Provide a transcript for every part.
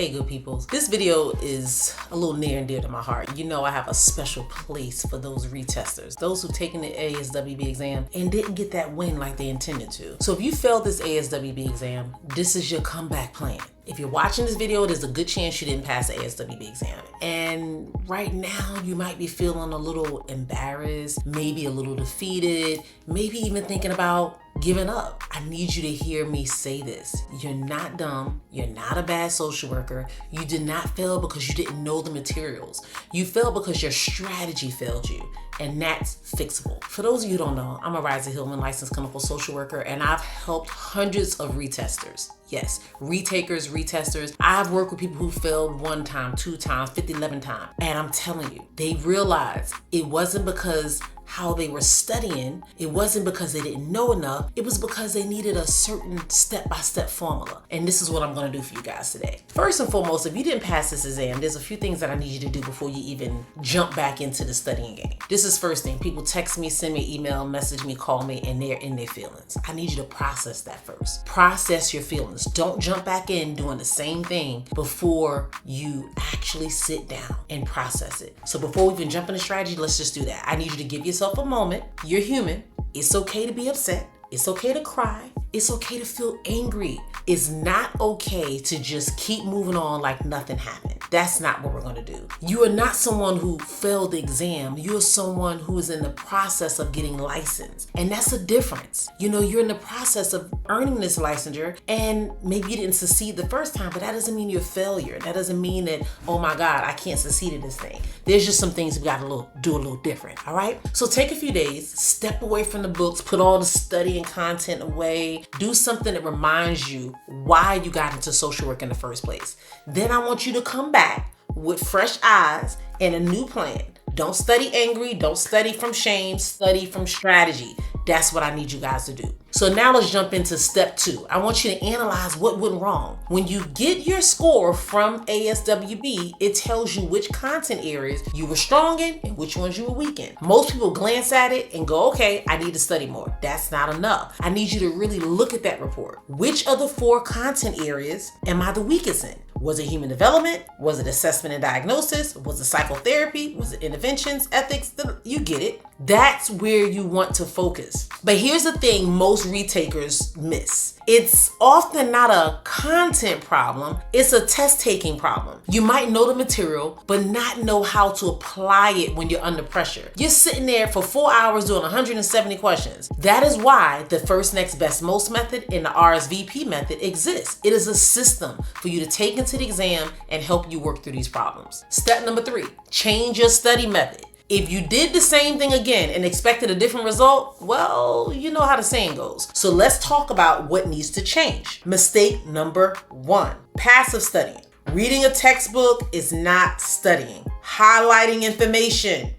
Hey good people, this video is a little near and dear to my heart. You know I have a special place for those retesters, those who've taken the ASWB exam and didn't get that win like they intended to. So if you failed this ASWB exam, this is your comeback plan. If you're watching this video, there's a good chance you didn't pass the ASWB exam. And right now you might be feeling a little embarrassed, maybe a little defeated, maybe even thinking about giving up. I need you to hear me say this. You're not dumb. You're not a bad social worker. You did not fail because you didn't know the materials. You failed because your strategy failed you. And that's fixable. For those of you who don't know, I'm a Riser Hillman licensed clinical social worker, and I've helped hundreds of retesters. Yes, retakers, retesters. I've worked with people who failed 1 time, 2 times, 50, 11 times. And I'm telling you, they realized it wasn't because how they were studying, it wasn't because they didn't know enough, it was because they needed a certain step-by-step formula. And this is what I'm gonna do for you guys today. First and foremost, if you didn't pass this exam, there's a few things that I need you to do before you even jump back into the studying game. This is first thing. People text me, send me an email, message me, call me, and they're in their feelings. I need you to process that first. Process your feelings. Don't jump back in doing the same thing before you actually sit down and process it. So before we even jump into strategy, let's just do that. I need you to give yourself a moment. You're human. It's okay to be upset. It's okay to cry. It's okay to feel angry. It's not okay to just keep moving on like nothing happened. That's not what we're gonna do. You are not someone who failed the exam. You're someone who is in the process of getting licensed. And that's a difference. You know, you're in the process of earning this licensure, and maybe you didn't succeed the first time, but that doesn't mean you're a failure. That doesn't mean that, oh my God, I can't succeed at this thing. There's just some things we gotta do a little different, all right? So take a few days, step away from the books, put all the study and content away, do something that reminds you why you got into social work in the first place. Then I want you to come back with fresh eyes and a new plan. Don't study angry, don't study from shame, study from strategy. That's what I need you guys to do. So now let's jump into step 2. I want you to analyze what went wrong. When you get your score from ASWB, it tells you which content areas you were strong in and which ones you were weak in. Most people glance at it and go, okay, I need to study more. That's not enough. I need you to really look at that report. Which of the 4 content areas am I the weakest in? Was it human development? Was it assessment and diagnosis? Was it psychotherapy? Was it interventions, ethics? You get it. That's where you want to focus. But here's the thing most retakers miss. It's often not a content problem, it's a test taking problem. You might know the material, but not know how to apply it when you're under pressure. You're sitting there for 4 hours doing 170 questions. That is why the first, next, best, most method and the RSVP method exists. It is a system for you to take into the exam and help you work through these problems. Step number 3, change your study method. If you did the same thing again and expected a different result, well, you know how the saying goes. So let's talk about what needs to change. Mistake number 1, passive studying. Reading a textbook is not studying. Highlighting information,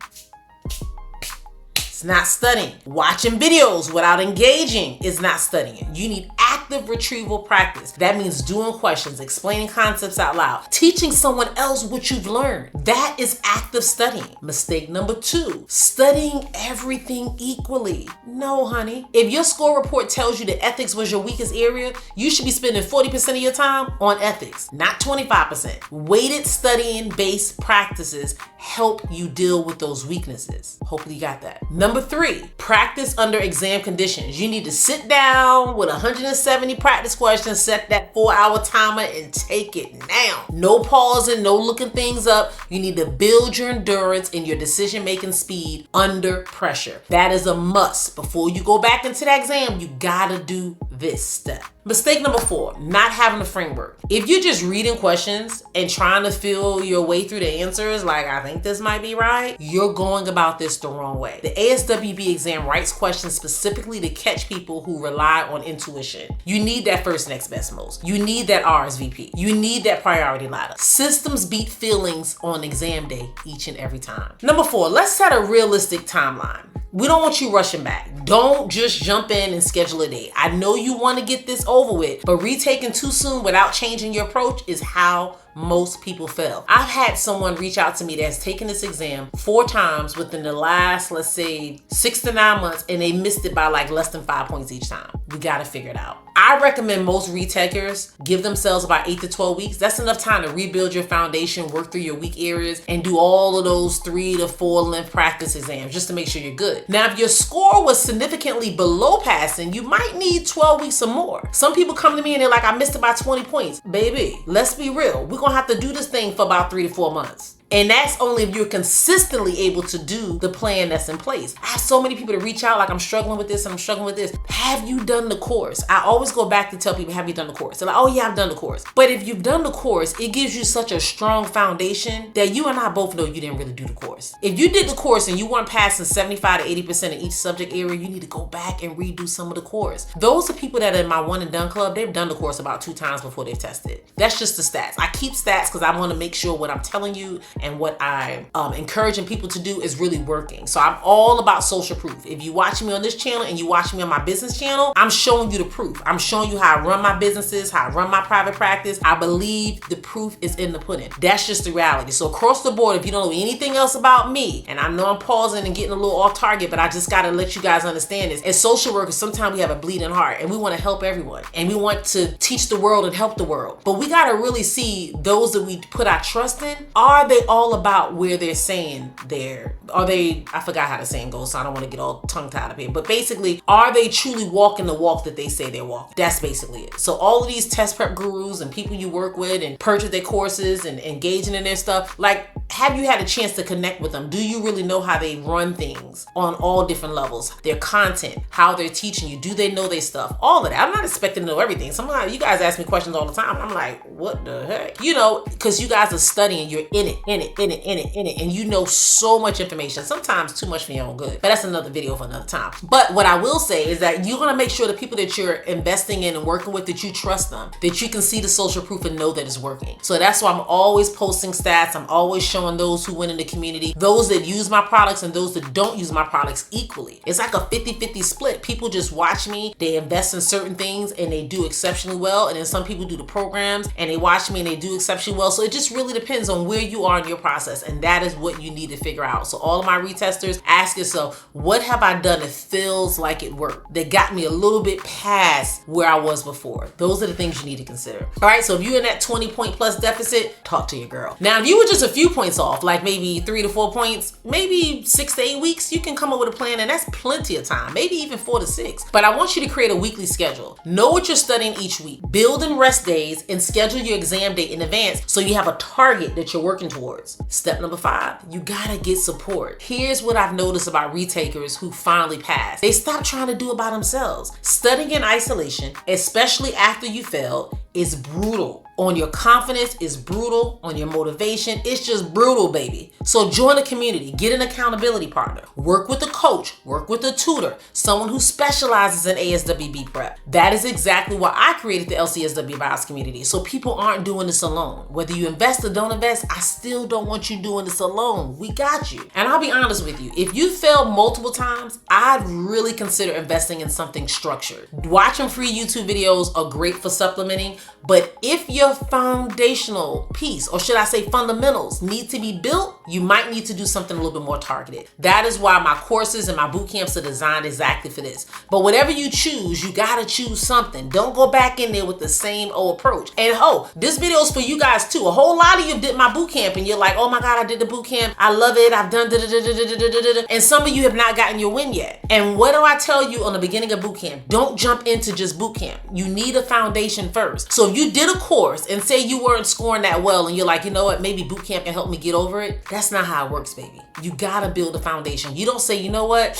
it's not studying. Watching videos without engaging is not studying. You need active retrieval practice. That means doing questions, explaining concepts out loud, teaching someone else what you've learned. That is active studying. Mistake number 2, studying everything equally. No, honey. If your score report tells you that ethics was your weakest area, you should be spending 40% of your time on ethics, not 25%. Weighted studying based practices help you deal with those weaknesses. Hopefully you got that. Number 3, practice under exam conditions. You need to sit down with 170 practice questions, set that 4-hour timer and take it now. No pausing, no looking things up. You need to build your endurance and your decision-making speed under pressure. That is a must. Before you go back into that exam, you gotta do this step. Mistake number 4, not having a framework. If you're just reading questions and trying to feel your way through the answers, like I think this might be right, you're going about this the wrong way. The ASWB exam writes questions specifically to catch people who rely on intuition. You need that first, next, best, most. You need that RSVP. You need that priority ladder. Systems beat feelings on exam day each and every time. Number 4, let's set a realistic timeline. We don't want you rushing back. Don't just jump in and schedule a date. I know you want to get this over with, but retaking too soon without changing your approach is how most people fail. I've had someone reach out to me that's taken this exam 4 times within the last, let's say, 6 to 9 months, and they missed it by like less than 5 points each time. We gotta figure it out. I recommend most retakers give themselves about 8 to 12 weeks. That's enough time to rebuild your foundation, work through your weak areas, and do all of those 3 to 4 length practice exams just to make sure you're good. Now, if your score was significantly below passing, you might need 12 weeks or more. Some people come to me and they're like, I missed it by 20 points. Baby, let's be real. We're gonna have to do this thing for about 3 to 4 months. And that's only if you're consistently able to do the plan that's in place. I have so many people to reach out like, I'm struggling with this, I'm struggling with this. Have you done the course? I always go back to tell people, have you done the course? They're like, oh yeah, I've done the course. But if you've done the course, it gives you such a strong foundation that you and I both know you didn't really do the course. If you did the course and you weren't passing 75 to 80% in each subject area, you need to go back and redo some of the course. Those are people that are in my one and done club. They've done the course about 2 times before they've tested. That's just the stats. I keep stats because I want to make sure what I'm telling you and what I'm encouraging people to do is really working. So I'm all about social proof. If you watch me on this channel and you watch me on my business channel, I'm showing you the proof. I'm showing you how I run my businesses, how I run my private practice. I believe the proof is in the pudding. That's just the reality. So across the board, if you don't know anything else about me, and I know I'm pausing and getting a little off target, but I just gotta let you guys understand this. As social workers, sometimes we have a bleeding heart and we want to help everyone. And we want to teach the world and help the world. But we gotta really see those that we put our trust in. Are they all about where they're saying I forgot how the saying goes, so I don't want to get all tongue tied up here, but basically, are they truly walking the walk that they say they're walking? That's basically it. So all of these test prep gurus and people you work with and purchase their courses and engaging in their stuff, like, have you had a chance to connect with them? Do you really know how they run things on all different levels? Their content, how they're teaching you, do they know their stuff? All of that. I'm not expecting to know everything. Sometimes you guys ask me questions all the time. I'm like, what the heck? You know, because you guys are studying, you're in it, and you know so much information. Sometimes too much for your own good, but that's another video for another time. But what I will say is that you're gonna make sure the people that you're investing in and working with, that you trust them, that you can see the social proof and know that it's working. So that's why I'm always posting stats. I'm always showing those who win in the community, those that use my products and those that don't use my products equally. It's like a 50-50 split. People just watch me, they invest in certain things and they do exceptionally well. And then some people do the programs and they watch me and they do exceptionally well. So it just really depends on where you are in your process. And that is what you need to figure out. So all of my retesters, ask yourself, what have I done that feels like it worked, that got me a little bit past where I was before? Those are the things you need to consider. All right, so if you're in that 20 point plus deficit, talk to your girl. Now, if you were just a few points off, like maybe 3 to 4 points, maybe 6 to 8 weeks, you can come up with a plan, and that's plenty of time, maybe even 4 to 6. But I want you to create a weekly schedule. Know what you're studying each week. Build in rest days and schedule your exam date in advance so you have a target that you're working towards. Step number 5, you gotta get support. Here's what I've noticed about retakers who finally pass. They stop trying to do it by themselves. Studying in isolation, especially after you failed, is brutal. On your confidence, is brutal. On your motivation, it's just brutal, baby. So join a community, get an accountability partner, work with a coach, work with a tutor, someone who specializes in ASWB prep. That is exactly why I created the LCSWVIBES community, so people aren't doing this alone. Whether you invest or don't invest, I still don't want you doing this alone. We got you. And I'll be honest with you, if you failed multiple times, I'd really consider investing in something structured. Watching free YouTube videos are great for supplementing, but if your foundational piece, or should I say fundamentals, need to be built, you might need to do something a little bit more targeted. That is why my courses and my boot camps are designed exactly for this. But whatever you choose, you gotta choose something. Don't go back in there with the same old approach. And this video is for you guys too. A whole lot of you did my boot camp and you're like, oh my God, I did the boot camp. I love it. I've done da-da-da-da-da-da-da-da. And some of you have not gotten your win yet. And what do I tell you on the beginning of boot camp? Don't jump into just boot camp. You need a foundation first. So if you did a course and say you weren't scoring that well and you're like, you know what, maybe boot camp can help me get over it. That's not how it works, baby. You gotta build a foundation. You don't say, you know what,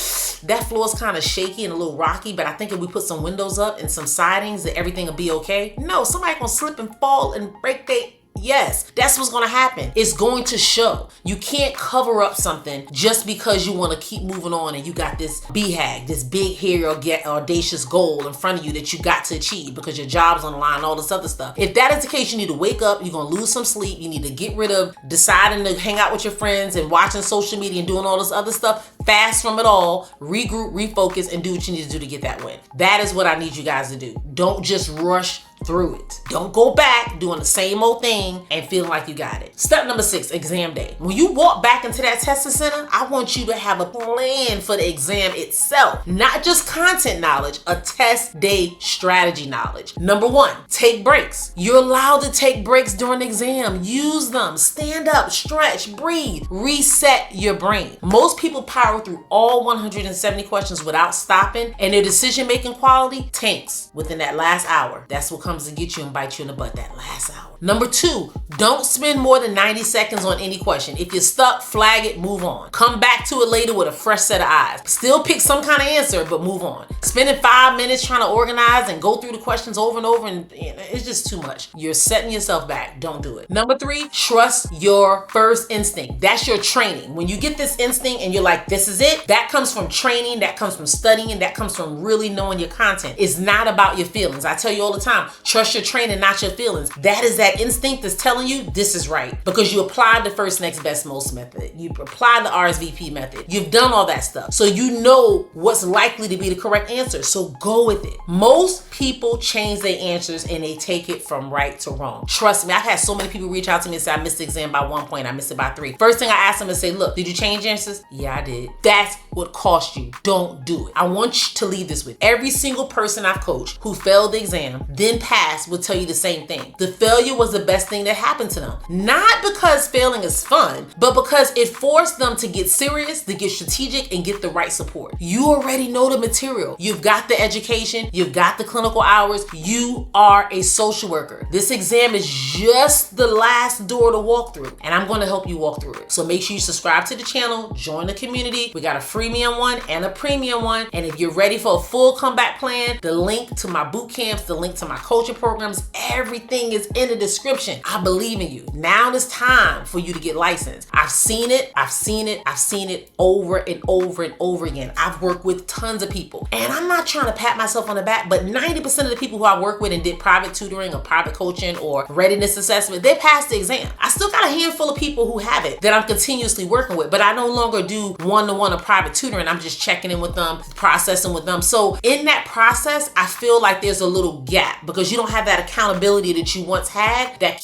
that floor is kind of shaky and a little rocky, but I think if we put some windows up and some sidings that everything will be okay. No, somebody gonna slip and fall and break their... Yes, that's what's gonna happen. It's going to show. You can't cover up something just because you wanna keep moving on and you got this BHAG, this big, hairy, audacious goal in front of you that you got to achieve because your job's on the line, all this other stuff. If that is the case, you need to wake up, you're gonna lose some sleep, you need to get rid of deciding to hang out with your friends and watching social media and doing all this other stuff. Fast from it all, regroup, refocus, and do what you need to do to get that win. That is what I need you guys to do. Don't just rush through it. Don't go back doing the same old thing and feeling like you got it. Step number 6, exam day. When you walk back into that testing center, I want you to have a plan for the exam itself, not just content knowledge, a test day strategy knowledge. Number 1, take breaks. You're allowed to take breaks during the exam. Use them. Stand up, stretch, breathe, reset your brain. Most people power through all 170 questions without stopping, and their decision-making quality tanks within that last hour. That's what comes to get you and bite you in the butt, that last hour. Number 2, don't spend more than 90 seconds on any question. If you're stuck, flag it, move on. Come back to it later with a fresh set of eyes. Still pick some kind of answer, but move on. Spending 5 minutes trying to organize and go through the questions over and over, and it's just too much. You're setting yourself back. Don't do it. Number 3, trust your first instinct. That's your training. When you get this instinct and you're like, this is it, that comes from training, that comes from studying, that comes from really knowing your content. It's not about your feelings. I tell you all the time, trust your training, not your feelings. That is that instinct that's telling you this is right, because you applied the first, next, best, most method. You applied the RSVP method. You've done all that stuff. So you know what's likely to be the correct answer. So go with it. Most people change their answers and they take it from right to wrong. Trust me, I've had so many people reach out to me and say, I missed the exam by 1 point. I missed it by 3. First thing I ask them is say, look, did you change answers? Yeah, I did. That's what cost you. Don't do it. I want you to leave this with every single person I've coached who failed the exam, then passed, will tell you the same thing. The failure was the best thing that happened to them. Not because failing is fun, but because it forced them to get serious, to get strategic, and get the right support. You already know the material. You've got the education. You've got the clinical hours. You are a social worker. This exam is just the last door to walk through, and I'm going to help you walk through it. So make sure you subscribe to the channel, join the community. We got a freemium one and a premium one. And if you're ready for a full comeback plan, the link to my boot camps, the link to my coaching programs, everything is in the description. I believe in you. Now it's time for you to get licensed. I've seen it. I've seen it over and over and over again. I've worked with tons of people, and I'm not trying to pat myself on the back, but 90% of the people who I work with and did private tutoring or private coaching or readiness assessment, they passed the exam. I still got a handful of people who have it that I'm continuously working with, but I no longer do one-to-one or private tutoring. I'm just checking in with them, processing with them. So in that process, I feel like there's a little gap because you don't have that accountability that you once had that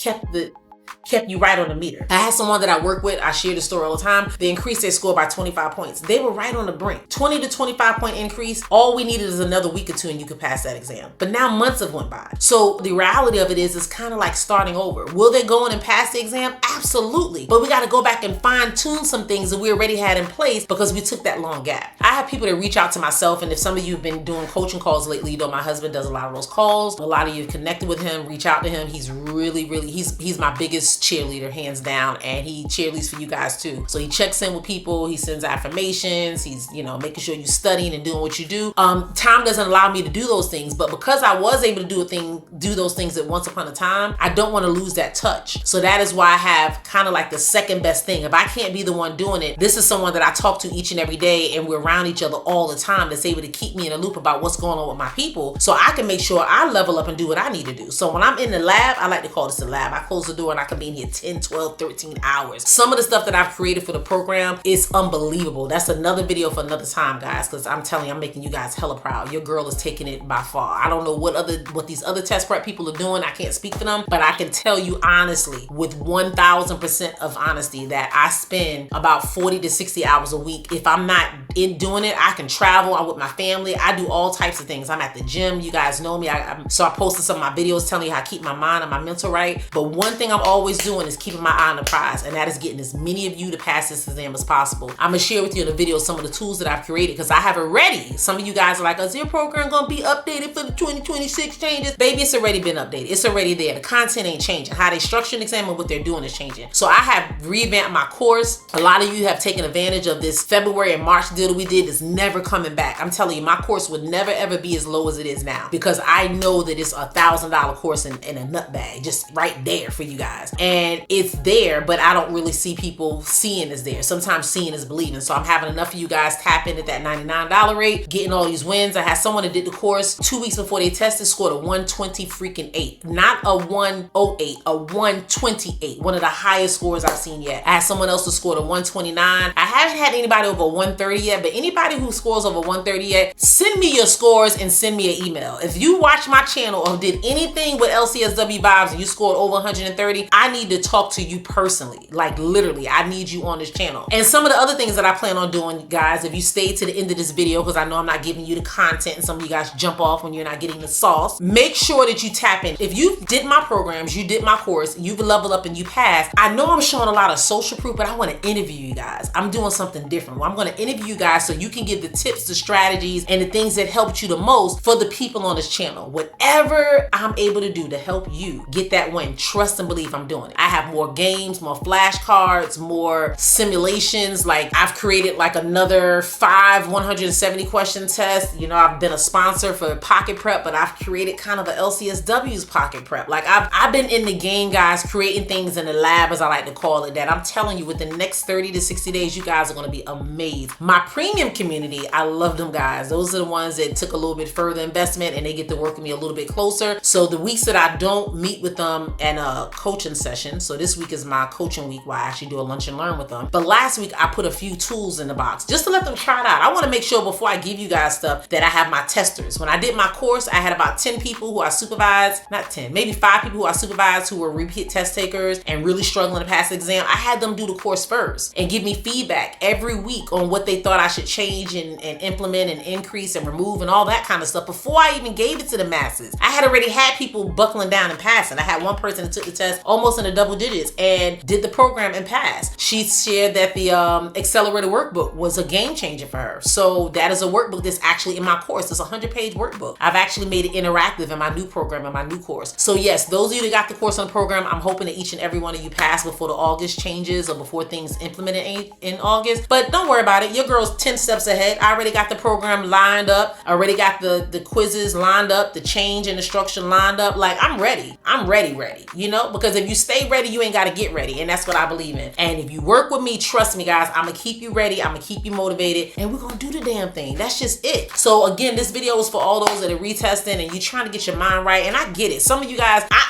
kept you right on the meter. I had someone that I work with, I share the story all the time. They increased their score by 25 points. They were right on the brink. 20 to 25 point increase. All we needed is another week or 2 and you could pass that exam. But now months have went by. So the reality of it is it's kind of like starting over. Will they go in and pass the exam? Absolutely. But we got to go back and fine tune some things that we already had in place because we took that long gap. I have people that reach out to myself, and if some of you have been doing coaching calls lately, you know my husband does a lot of those calls. A lot of you have connected with him, reach out to him. He's really, he's my biggest cheerleader, hands down, and he cheerleads for you guys too. So he checks in with people, he sends affirmations, he's making sure you're studying and doing what you do. Time doesn't allow me to do those things, but because I was able to do those things at once upon a time, I don't want to lose that touch. So that is why I have kind of like the second best thing. If I can't be the one doing it, this is someone that I talk to each and every day, and we're around each other all the time, that's able to keep me in a loop about what's going on with my people, so I can make sure I level up and do what I need to do. So when I'm in the lab, I like to call this the lab. I close the door and I can be in here 10, 12, 13 hours. Some of the stuff that I've created for the program is unbelievable. That's another video for another time, guys, because I'm telling you, I'm making you guys hella proud. Your girl is taking it by far. I don't know what these other test prep people are doing. I can't speak for them, but I can tell you honestly, with 1000% of honesty, that I spend about 40 to 60 hours a week. If I'm not in doing it, I can travel. I'm with my family. I do all types of things. I'm at the gym. You guys know me. So I posted some of my videos telling you how I keep my mind and my mental right. But one thing I'm always doing is keeping my eye on the prize, and that is getting as many of you to pass this exam as possible. I'm gonna share with you in the video some of the tools that I've created because I have it ready. Some of you guys are like, is your program gonna be updated for the 2026 changes? Baby, it's already been updated. It's already there. The content ain't changing. How they structure an exam and what they're doing is changing. So I have revamped my course. A lot of you have taken advantage of this February and March deal that we did. It's never coming back. I'm telling you, my course would never ever be as low as it is now because I know that it's $1,000 course in a nut bag, just right there for you guys. and it's there, but I don't really see people seeing it's there. Sometimes seeing is believing. So I'm having enough of you guys tap in at that $99 rate, getting all these wins. I had someone that did the course 2 weeks before they tested, scored a 120 freaking 8. Not a 108, a 128. One of the highest scores I've seen yet. I had someone else who scored a 129. I haven't had anybody over 130 yet, but anybody who scores over 130 yet, send me your scores and send me an email. If you watch my channel or did anything with LCSWVIBES and you scored over 130, I need to talk to you personally. Like literally, I need you on this channel. And some of the other things that I plan on doing, guys, if you stay to the end of this video, because I know I'm not giving you the content and some of you guys jump off when you're not getting the sauce, make sure that you tap in. If you did my programs, you did my course, you've leveled up and you passed, I know I'm showing a lot of social proof, but I want to interview you guys. I'm doing something different. I'm going to interview you guys so you can give the tips, the strategies, and the things that helped you the most for the people on this channel. Whatever I'm able to do to help you get that win, trust and believe I'm doing it. I have more games, more flashcards, more simulations. Like I've created like another 5 170 question tests. You know, I've been a sponsor for Pocket Prep, but I've created kind of a LCSW's Pocket Prep. Like I've been in the game, guys, creating things in the lab, as I like to call it, that I'm telling you within the next 30 to 60 days, you guys are going to be amazed. My premium community, I love them guys. Those are the ones that took a little bit further investment and they get to work with me a little bit closer. So the weeks that I don't meet with them in a coaching session, so this week is my coaching week where I actually do a lunch and learn with them. But last week I put a few tools in the box just to let them try it out. I want to make sure before I give you guys stuff that I have my testers. When I did my course, I had about 10 people who I supervised, not 10, maybe 5 people who I supervised who were repeat test takers and really struggling to pass the exam. I had them do the course first and give me feedback every week on what they thought I should change and implement and increase and remove and all that kind of stuff before I even gave it to the masses. I had already had people buckling down and passing. I had one person that took the test almost in the double digits and did the program and passed. She shared that the accelerated workbook was a game changer for her. So that is a workbook that's actually in my course. It's a 100-page workbook. I've actually made it interactive in my new program, in my new course. So yes, those of you that got the course on the program, I'm hoping that each and every one of you pass before the August changes or before things implemented in August. But don't worry about it. Your girl's 10 steps ahead. I already got the program lined up. I already got the quizzes lined up, the change and instruction lined up. Like I'm ready. I'm ready, you know, because if you stay ready, you ain't got to get ready. And that's what I believe in. And if you work with me, trust me, guys, I'm going to keep you ready. I'm going to keep you motivated and we're going to do the damn thing. That's just it. So again, this video is for all those that are retesting and you're trying to get your mind right. And I get it. Some of you guys, I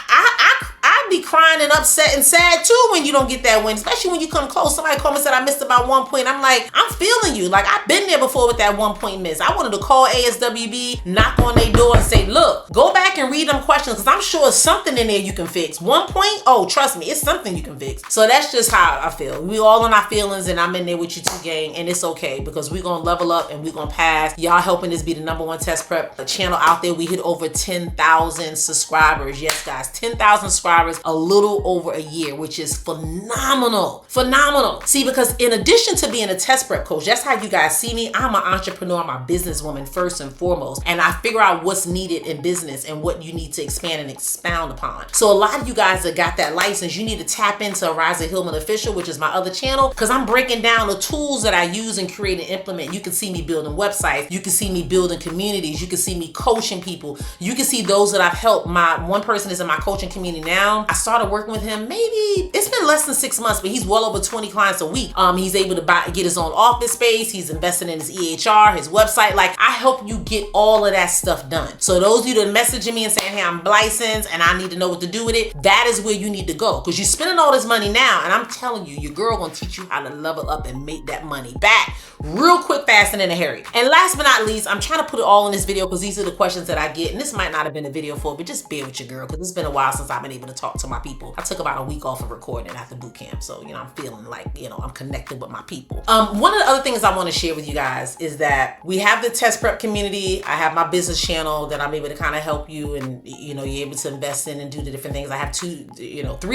be crying and upset and sad too when you don't get that win, especially when you come close. Somebody called me and said I missed about 1 point. I'm like, I'm feeling you. Like I've been there before with that 1 point miss. I wanted to call ASWB, knock on their door and say, look, go back and read them questions because I'm sure it's something in there you can fix. 1 point, oh, trust me, it's something you can fix. So that's just how I feel. We all on our feelings and I'm in there with you too, gang, and it's okay because we're going to level up and we're going to pass. Y'all helping this be the #1 test prep channel out there. We hit over 10,000 subscribers. Yes, guys, 10,000 subscribers a little over a year, which is phenomenal. See, because in addition to being a test prep coach, that's how you guys see me. I'm an entrepreneur, I'm a businesswoman first and foremost, and I figure out what's needed in business and what you need to expand and expound upon. So a lot of you guys that got that license, you need to tap into Ariza Hillman Official, which is my other channel, because I'm breaking down the tools that I use and create and implement. You can see me building websites, you can see me building communities, you can see me coaching people, you can see those that I've helped. My one person is in my coaching community now. I started working with him, maybe it's been less than 6 months, but he's well over 20 clients a week. He's able to get his own office space. He's investing in his EHR, his website. Like I help you get all of that stuff done. So those of you that are messaging me and saying, hey, I'm licensed and I need to know what to do with it, that is where you need to go because you're spending all this money now. And I'm telling you, your girl gonna teach you how to level up and make that money back real quick, fast, and in a hurry. And last but not least, I'm trying to put it all in this video because these are the questions that I get. And this might not have been a video for it, but just bear with your girl because it's been a while since I've been able to talk to my people. I took about a week off of recording after boot camp. So, you know, I'm feeling like, you know, I'm connected with my people. One of the other things I want to share with you guys is that we have the test prep community. I have my business channel that I'm able to kind of help you and, you know, you're able to invest in and do the different things. I have 3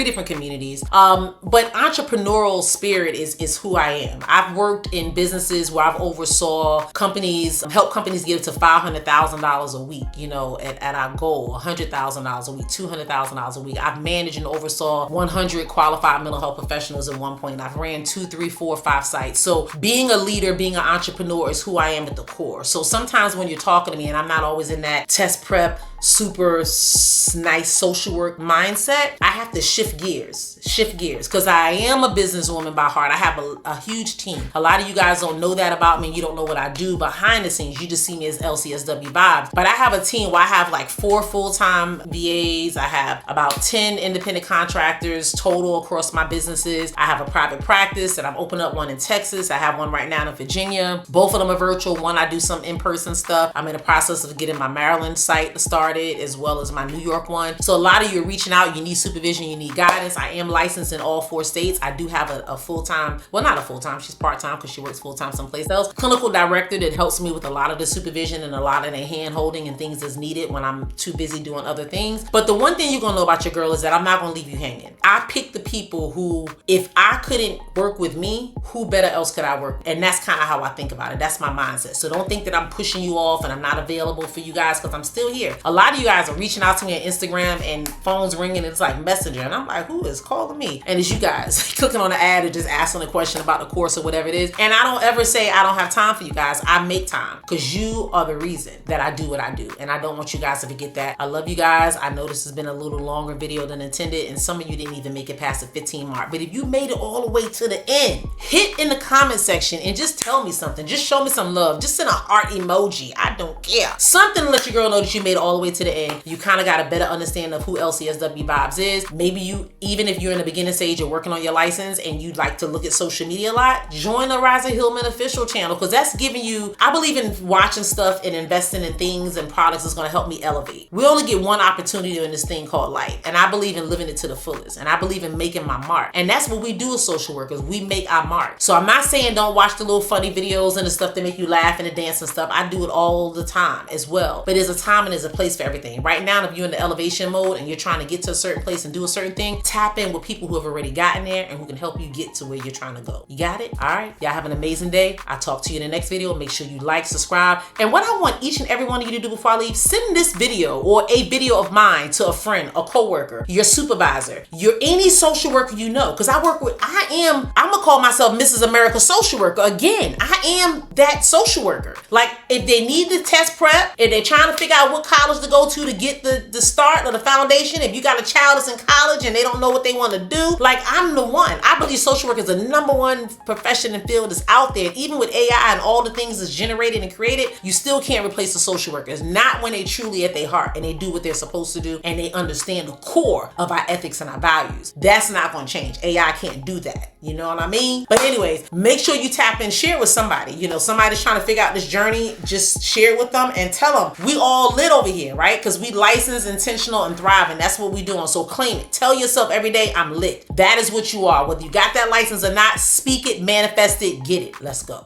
different communities. But entrepreneurial spirit is who I am. I've worked in businesses where I've oversaw companies, help companies get to $500,000 a week, you know, at our goal, $100,000 a week, $200,000 a week. I've managed and oversaw 100 qualified mental health professionals at one point. I've ran 2, 3, 4, 5 sites. So being a leader, being an entrepreneur is who I am at the core. So sometimes when you're talking to me and I'm not always in that test prep super nice social work mindset, I have to shift gears, because I am a businesswoman by heart. I have a huge team. A lot of you guys don't know that about me. You don't know what I do behind the scenes. You just see me as LCSWVIBES. But I have a team where I have like 4 full-time VAs. I have about 10 independent contractors total across my businesses. I have a private practice and I've opened up one in Texas. I have one right now in Virginia. Both of them are virtual. One, I do some in-person stuff. I'm in the process of getting my Maryland site started as well as my New York one. So a lot of you are reaching out. You need supervision, you need guidance. I am licensed in all 4 states. I do have a full-time, well, not a full-time, she's part-time because she works full-time someplace else, clinical director that helps me with a lot of the supervision and a lot of the hand-holding and things that's needed when I'm too busy doing other things. But the one thing you're gonna know about your girl is that I'm not gonna leave you hanging. I pick the people who, if I couldn't work with me, who better else could I work? And that's kind of how I think about it. That's my mindset. So don't think that I'm pushing you off and I'm not available for you guys, because I'm still here. A lot of you guys are reaching out to me on Instagram and phones ringing. It's like Messenger. And I'm like, who is calling me? And it's you guys clicking on the ad or just asking a question about the course or whatever it is. And I don't ever say I don't have time for you guys. I make time because you are the reason that I do what I do. And I don't want you guys to forget that. I love you guys. I know this has been a little longer video than intended, and some of you didn't even make it past the 15 mark. But if you made it all the way to the end, hit in the comment section and just tell me something. Just show me some love. Just send a heart emoji. I don't care. Something to let your girl know that you made it all the way to the end. You kind of got a better understanding of who LCSWVIBES is. Maybe you, even if you're in the beginning stage, you're working on your license and you'd like to look at social media a lot, join the Riza Hillman official channel, because that's giving you, I believe in watching stuff and investing in things and products is going to help me elevate. We only get one opportunity in this thing called life, and I believe in living it to the fullest, and I believe in making my mark. And that's what we do as social workers. We make our mark. So I'm not saying don't watch the little funny videos and the stuff that make you laugh and the dance and stuff. I do it all the time as well. But there's a time and there's a place for everything. Right now, if you're in the elevation mode and you're trying to get to a certain place and do a certain thing, tap in with people who have already gotten there and who can help you get to where you're trying to go. You got it? All right. Y'all have an amazing day. I'll talk to you in the next video. Make sure you like, subscribe. And what I want each and every one of you to do before I leave, send this video or a video of mine to a friend, a coworker, your supervisor, any social worker you know. Because I'm gonna call myself Mrs. America social worker. Again, I am that social worker. Like, if they need the test prep, if they're trying to figure out what college to go to get the start or the foundation, if you got a child that's in college and they don't know what they want to do, like, I'm the one. I believe social work is the #1 profession and field that's out there. And even with AI and all the things that's generated and created, you still can't replace the social workers. Not when they truly at their heart and they do what they're supposed to do and they understand the core of our ethics and our values. That's not going to change. AI can't do that. You know what I mean? But anyways, make sure you tap in, share with somebody. You know, somebody's trying to figure out this journey, just share it with them and tell them we all lit over here, right? Because we licensed, intentional, and thriving. That's what we're doing. So claim it. Tell yourself every day, I'm lit. That is what you are. Whether you got that license or not, speak it, manifest it, get it. Let's go.